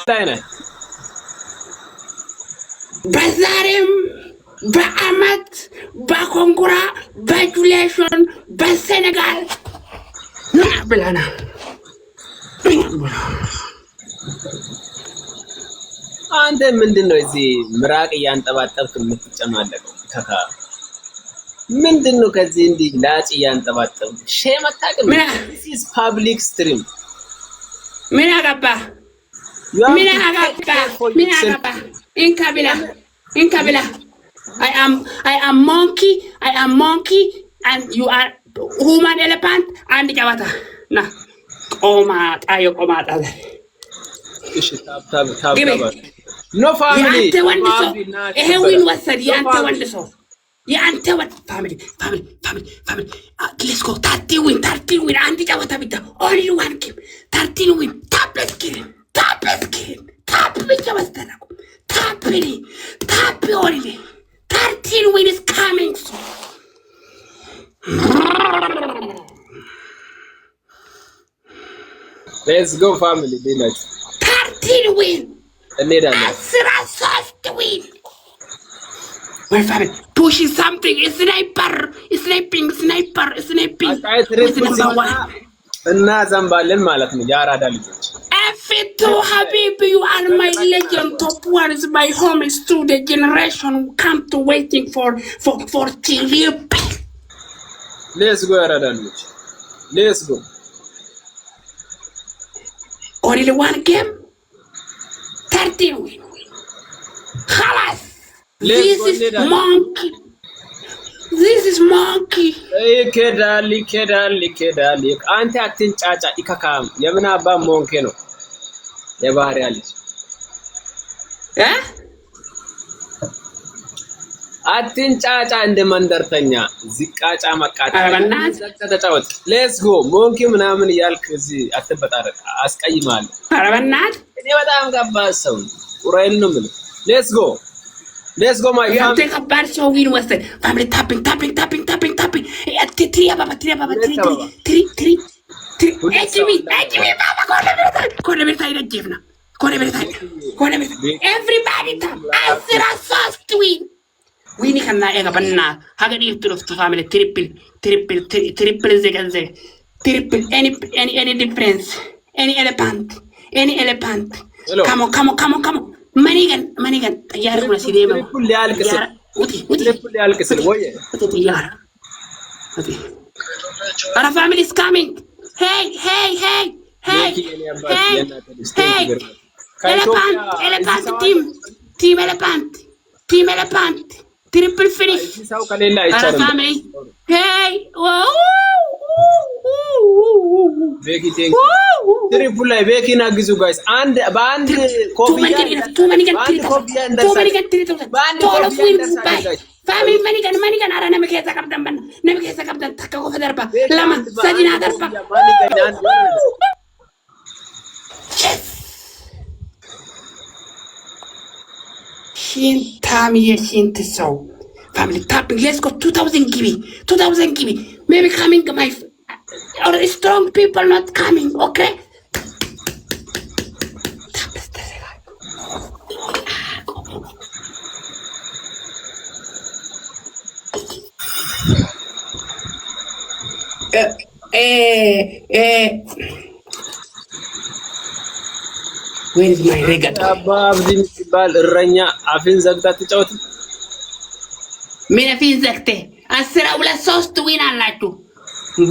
ታይነ በዛሬም በአመት በኮንጎራ በጁሌሽን በሴኔጋል ብለና አንተ ምንድነው እዚህ ምራቅ እያንጠባጠብክ የምትጨማለቀው? ከካ ምንድነው ከዚህ እንዲህ ላጭ እያንጠባጠብክ ሼም አታውቅም? this is public stream ምን አገባ ኢንካቢላ I am monkey and you are human elephant and ጨዋታ ና ቆማጣ የቆማጣ እሺ ታብ ኖ ፋሚሊ ያንተ ወንድ ሰው ይሄ ዊን ወሰድ ያንተ ወንድ ሰው ያንተ ወንድ ፋሚሊ let's go 30 win አንድ ጨዋታ ብቻ only one game 13 win tap ብቻ ወሰደው tap only 13 win is coming soon. Let's go family village 13 win እንሄዳለን 13 win my family pushing something sniping እና ዘንባለን ማለት ነው ያራዳ ልጆች F2 Habibi, you are my legend. Top one is my home. Is to the generation who come to waiting for TV. Let's go, Aradanich. Let's go. Only one game. 13 win. Halas. This is monkey. ይከዳል አንተ አትንጫጫ ይካካም የምን አባ ሞንኬ ነው የባህሪያ ልጅ አትንጫጫ እንደ መንደርተኛ ዝቃጫ መቃጫ ተጫወት ሌትስ ጎ ሞንኪ ምናምን ያልክ እዚህ አትበጣረቅ አስቀይማለሁ ኧረ በእናትህ እኔ በጣም ከባድ ሰው ኡራኤል ነው የምልህ Let's go my family. You take a bad so win western. Family tapping. Three. Everybody tap. Answer us fast win. Win can not ever banana. Haggard to the family triple seconds. Triple any difference. Any elephant. Hello. Come on. Manigan tayar ko na si Demo. Triple alkasel boye. Tayar. Our family is coming. Hey. Elephant team elephant. Triple finish. Our family. Hey. Becky thank you. Triple ላይ ቤኪን አግዙ ጋይስ አንድ ባንድ ኮፒያ family manigan ara namke sakabdan takko federba lama sajina darba Shin so family tapping let's go 2000 give me maybe coming my or strong people not coming okay where is my regatta abab dimibal እረኛ አፍን ዘግታ ተጫወት ምን አፍን ዘግተ 12 ዊን አላችሁ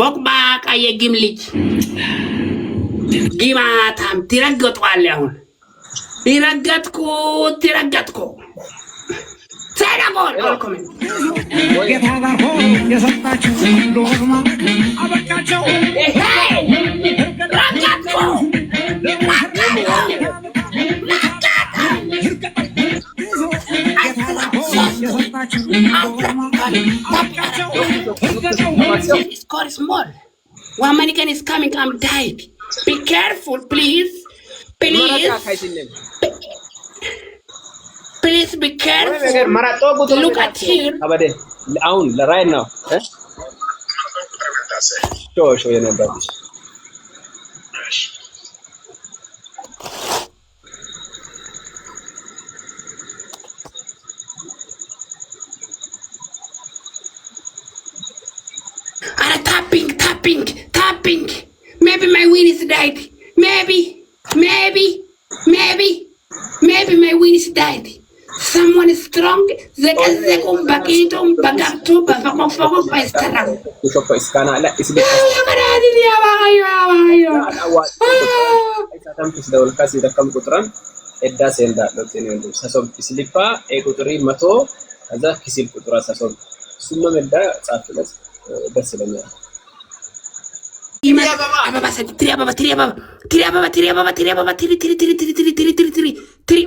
ቦክባቃ የጊም ልጅ ጊማታም ትረገጧል አሁን ትረገጥኩ ሰላም አለይኩም የታጋርኩ የሰጣችሁ ዶርማ አበቃቸው ረገጥኩ Score small. One Manigan is coming. I'm died. Be careful, please. Please be careful. Look at here. Right now. Show you know, tapping. Maybe my win is died. Maybe my win is died. Someone is strong. Zekum bakitum bagatu bafako paistara. Iko iskana la isli. Tam kisdawal kasi dakam kutran edda senda lotene ndo sasom kislipa kutri mato kaza kisil kutra sasom summa medda tsaflas deslenya. Ababa sadi tiri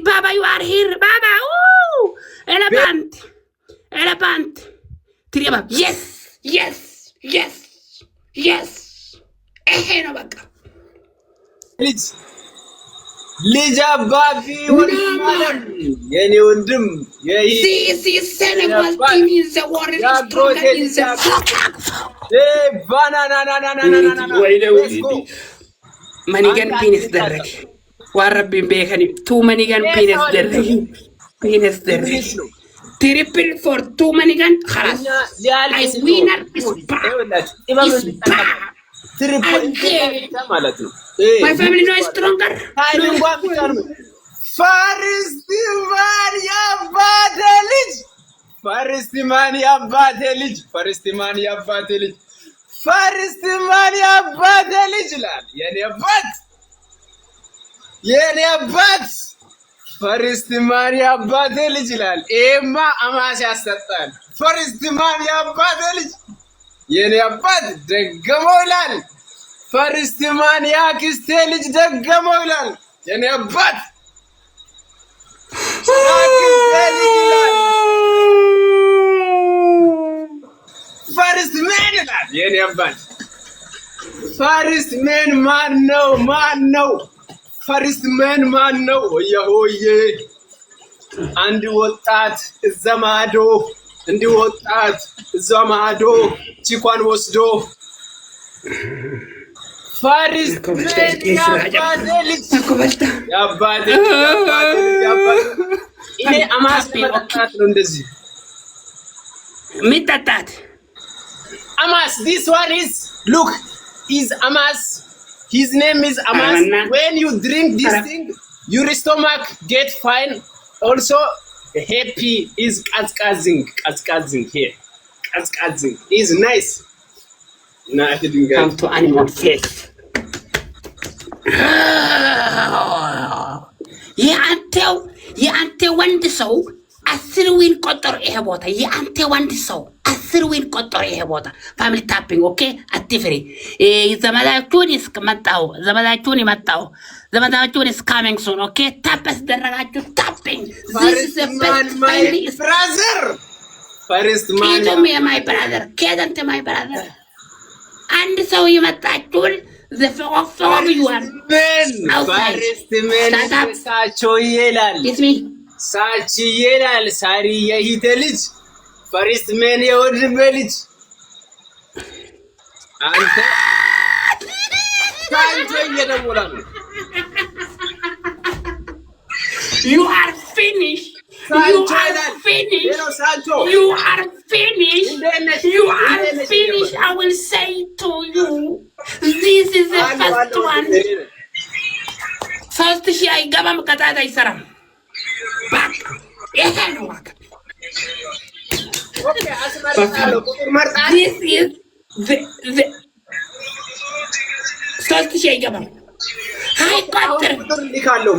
Baba, you are here, Baba. Ooh, elephant. Tiri Baba. Yes. No baka. ልጅ አባቢ ወንድም የኔ ወንድም Senegal team is the world stronger in the Manigan penis derek. Warabin bekani. 2 Manigan penis derek. Triple for 2 Manigan. Khalas. I winner is back. My family no is stronger. Faristimani abbate lij lan yene abbat Faristimani abbate lij lan ema amas yaሰጣል Faristimani abbate lij yene abbat ደገመው ይላል Faristimani ያክስቴ ልጅ ደገመው ይላል yene abbat First man ይላል የኔ አባት First man ማን ነው First man ማን ነው ሆዬ አንድ ወጣት እዘማዶ ቺኳን ወስዶ First man ያባደ ይሄ አማስ መጣጣት ነው እንደዚህ ሚጣጣት Amas, this one is, look, is Amas. His name is Amas. When you drink this thing, your stomach get fine. Also, happy is kaskazing here. Kaskazing is nice. Nah, I didn't get come to animal face. የአንተ ወንድ ሰው 10 ዊን ቆጠር ይሄ ቦታ የአንተ ወንድ ሰው 10 ዊን ቆጠር ይሄ ቦታ ፋሚሊ ታፒንግ ኦኬ አትፍሪ ዘመዳችሁን እስከመጣው ዘመዳችሁን is coming soon ኦኬ ታፕስ ደረጋችሁ ታፒንግ this is the best family brother first man my brother ከደንተ my brother አንድ ሰው ይመጣችሁን the for you are first man ሳቸው ይላል it's me ሳች ይላል ሳሪ የሂተ ልጅ ፈሪስት ሜን የወድበ ልጅ አንተ ሳንጆ እየደሞላ ነው you are finished I will say to you this is the first one first she I gabam katata isaram Okay, this is the ሶስት ሺህ አይገባም ሃይ ቁጥር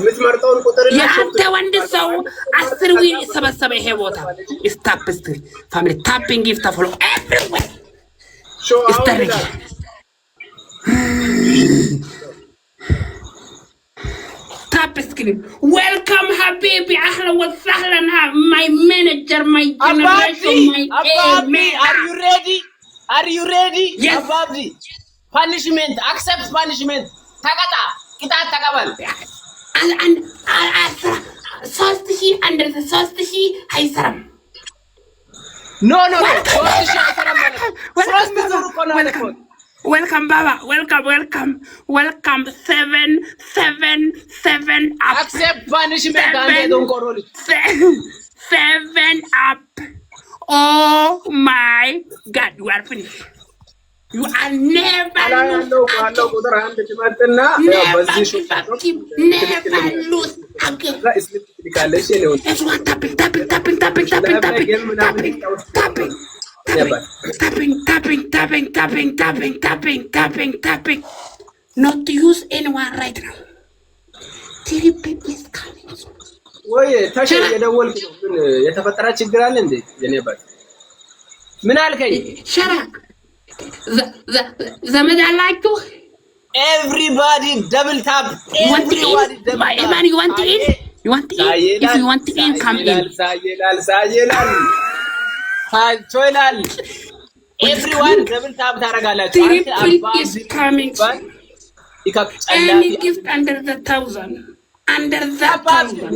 ምትመርጠውን ቁጥር ያንተ ወንድ ሰው 10 ዊን ሰበሰበ ይሄ ቦታ ስታፕ ስትሪ ፋሚሊ ታፒንግ ጊፍት ፎሎ ኤቭሪዌር ስታርጅ tap screen welcome habibi ahlan wa sahlan my manager my generation my Ababdi, are you ready yes. Ababdi punishment accept punishment takata kita takabal and sostihi under the sostihi haysaram no sostihi haysaram sostihi zuru kono welcome baba welcome 7 up accept punishment and don't go 7 up oh my god you are finished You are never lose. ባለው ቁጥር አንድ ትመጥና በዚህ ሹት never lose again. እስሊፕ ትልካለሽ ነው Everyone tapping. Not to use anyone right now. Triple is coming. ወይ ታሽ የደወልኩ ነው ምን የተፈጠረ ችግር አለ እንዴ የኔባት ምን አልከኝ ሸራ ዘመድ አላችሁ everybody double tap everybody you want to eat if you want to eat come in ሳይላል everyone double tap ታረጋላችሁ triple is coming any gift under the 1,000 under that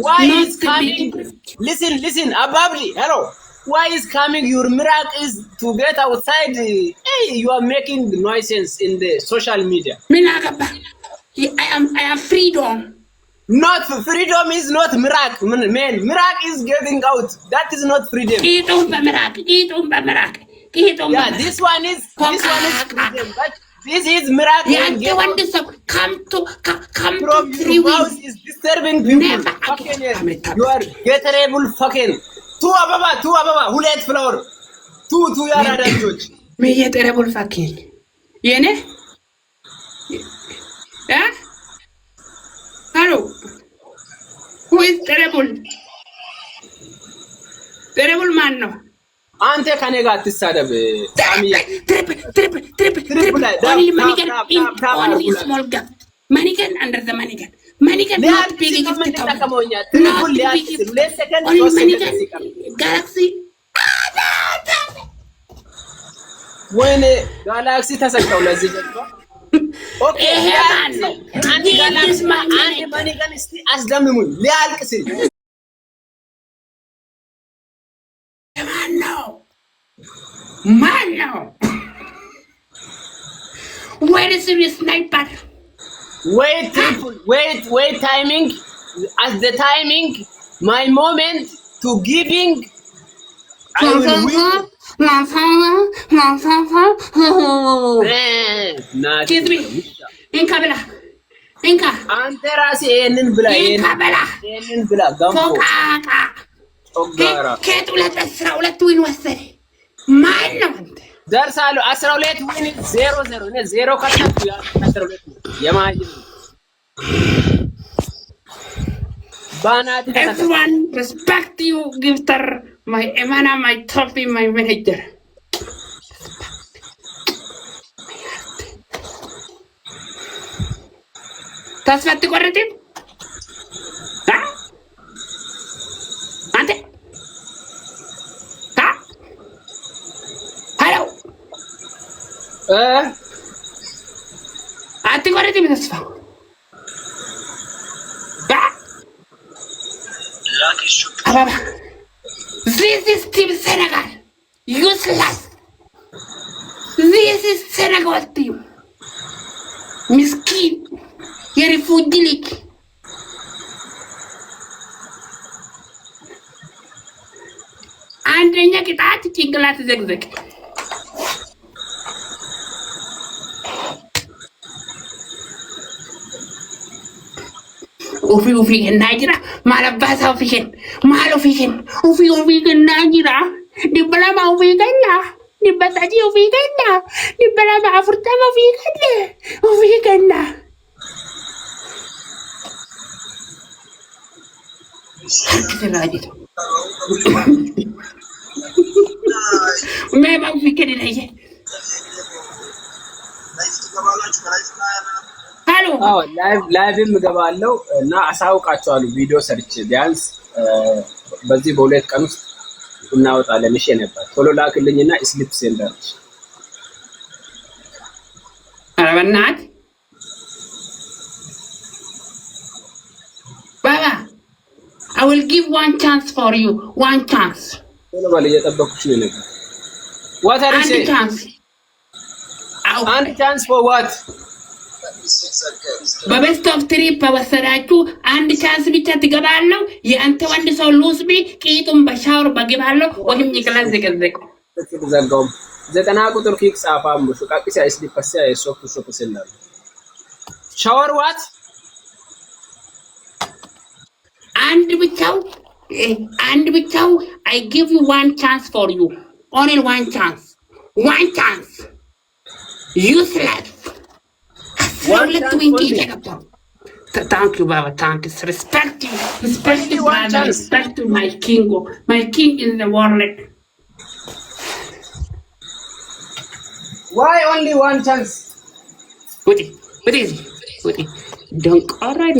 why is coming listen ababli hello why is coming your miracle is to get outside hey you are making noises in the social media minagaba I am freedom not freedom is not miracle man miracle is getting out that is not freedom eat on the miracle yeah this one is freedom but this is miracle. Yeah, you want to come to 3 weeks. Is disturbing people. Fucking you are getable fucking. Two ababa, hulet flower. Two yara danjoch. Me getable fucking. Yene? Yeah? Hello. Who is terrible? Terrible man no. አንተ ከኔ ጋር አትሳደብ ሳሚያ triple only small gap manigan under the manigan not big gift only manigan galaxy ወይኔ ጋላክሲ ተሰጠው ለዚህ ጀምሮ ኦኬ አንድ ጋላክሲ አንድ manigan እስቲ አስደምሙኝ ሊያልቅ ሲል Man, no. Where is your sniper? Wait, timing. At the timing, my moment to giving, I will win. Kiss me. Inka bela. Inka. Ante rasi enin bela. Inka bela. Enin bela. Gambo. Fokaka. Ogara. Ketu la tasra ulat win wasere. ማን ነው አንተ ደርሳለሁ 12 ዊን 0-0 እኔ 0 ከተኩ ያ 12 የማይ ባናት everyone respect you gifter my emana my trophy my manager ታስፈት ቆረጥ አንተ አትቆረጥም ተስፋ አባባ this is team Senegal useless this is Senegal team miskin የሪፉጂ ሊግ አንደኛ ቅጣት ጭንቅላት ዘግዘግ Ufi najira malabasa ufiken mal ufiken ufi najira di balama ufikanya di bataji ufikanya di balama afurtama ufikanya kita lagi tu memang ufiken aja ላይቭም ገባለው እና አሳውቃቸዋለሁ ቪዲዮ ሰርች ቢያንስ በዚህ በሁለት ቀን ውስጥ እናወጣለን እሺ ነበር ቶሎ ላክልኝና ስሊፕ ሴንተር አረበናት Baba I will give one chance for you one chance ቶሎ ባለ እየጠበኩሽ ነው ነበር What are you saying one chance for what በቤስት ኦፍ ትሪፕ በወሰዳችሁ አንድ ቻንስ ብቻ ትገባለህ የአንተ ወንድ ሰው ሉስቢ ቂጡን በሻወር በግባለሁ ወይም ይክላል ዘገዘቀው ዘጠና ቁጥር ኪክ ጻፋም ሹቃቂስ አይስሊፐስ አይሶፍቱ ሹቅስላል ሻወር ዋት and ብቻው I give you one chance for you only one chance useless let me get up thank you baba thank you respect you brother respect to my king in the world why only one chance what is it don't all right